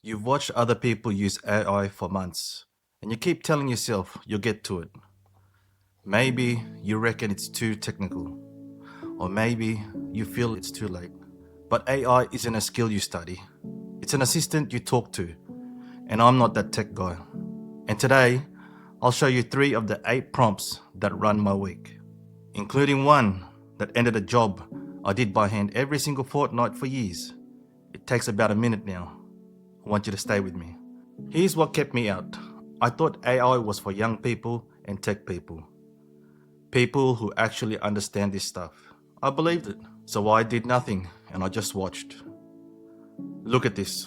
You've watched other people use AI for months, and you keep telling yourself you'll get to it. Maybe you reckon it's too technical, or maybe you feel it's too late. But AI isn't a skill you study, it's an assistant you talk to, and I'm not that tech guy. And today, I'll show you 3 of the 8 prompts that run my week, including one that ended a job I did by hand every single fortnight for years. It takes about a minute now. I want you to stay with me. Here's what kept me out. I thought AI was for young people and tech people. People who actually understand this stuff. I believed it. So I did nothing and I just watched. Look at this.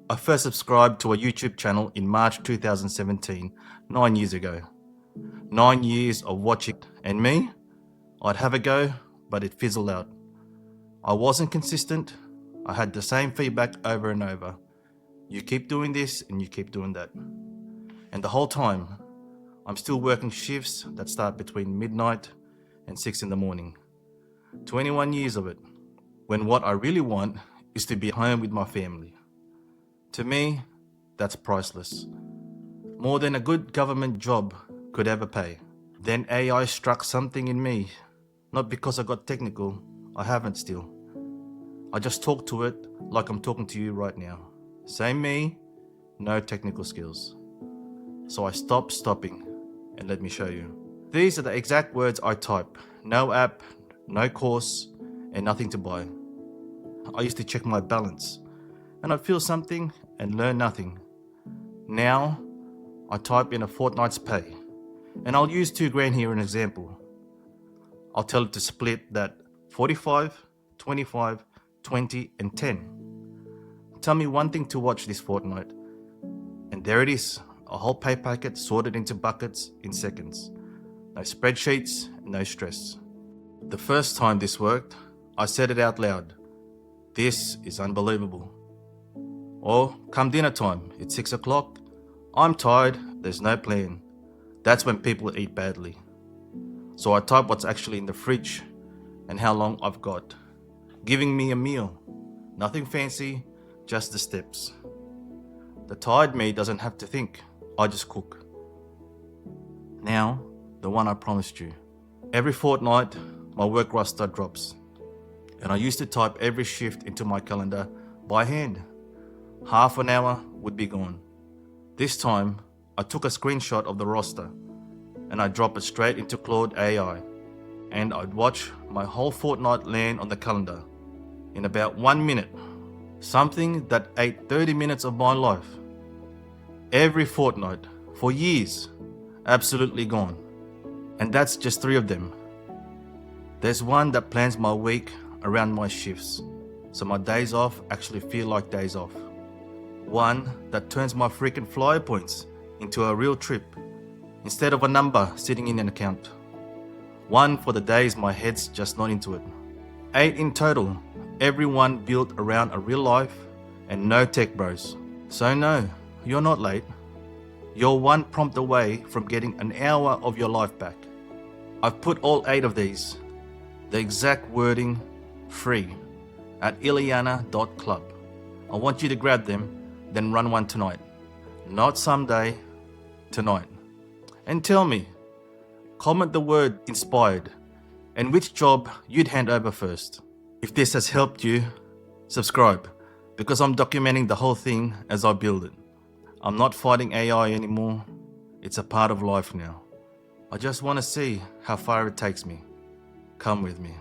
I first subscribed to a YouTube channel in March 2017, 9 years ago. 9 years of watching, and me? I'd have a go, but it fizzled out. I wasn't consistent. I had the same feedback over and over. You keep doing this and you keep doing that. And the whole time, I'm still working shifts that start between midnight and 6 in the morning. 21 years of it, when what I really want is to be home with my family. To me, that's priceless. More than a good government job could ever pay. Then AI struck something in me. Not because I got technical, I haven't still. I just talk to it like I'm talking to you right now. Same me, no technical skills. So I stopped stopping, and let me show you. These are the exact words I type. No app, no course, and nothing to buy. I used to check my balance, and I'd feel something and learn nothing. Now, I type in a fortnight's pay, and I'll use $2,000 here as an example. I'll tell it to split that 45, 25, 20, and 10. Tell me one thing to watch this fortnight, and there it is, a whole pay packet sorted into buckets in seconds. No spreadsheets, no stress. The first time this worked, I said it out loud. This is unbelievable. Or come dinner time, it's 6 o'clock. I'm tired, there's no plan. That's when people eat badly. So I type what's actually in the fridge and how long I've got. Giving me a meal. Nothing fancy, just the steps. The tired me doesn't have to think, I just cook. Now, the one I promised you. Every fortnight, my work roster drops. And I used to type every shift into my calendar by hand. Half an hour would be gone. This time, I took a screenshot of the roster and I dropped it straight into Claude AI. And I'd watch my whole fortnight land on the calendar in about 1 minute. Something that ate 30 minutes of my life. Every fortnight, for years, absolutely gone. And that's just 3 of them. There's one that plans my week around my shifts, so my days off actually feel like days off. One that turns my freaking flyer points into a real trip, instead of a number sitting in an account. One for the days my head's just not into it. 8 in total, everyone built around a real life and no tech bros. So no, you're not late. You're 1 prompt away from getting an hour of your life back. I've put all 8 of these, the exact wording, free, at iliana.club. I want you to grab them, then run one tonight. Not someday, tonight. And tell me, comment the word inspired and which job you'd hand over first. If this has helped you, subscribe, because I'm documenting the whole thing as I build it. I'm not fighting AI anymore. It's a part of life now. I just want to see how far it takes me. Come with me.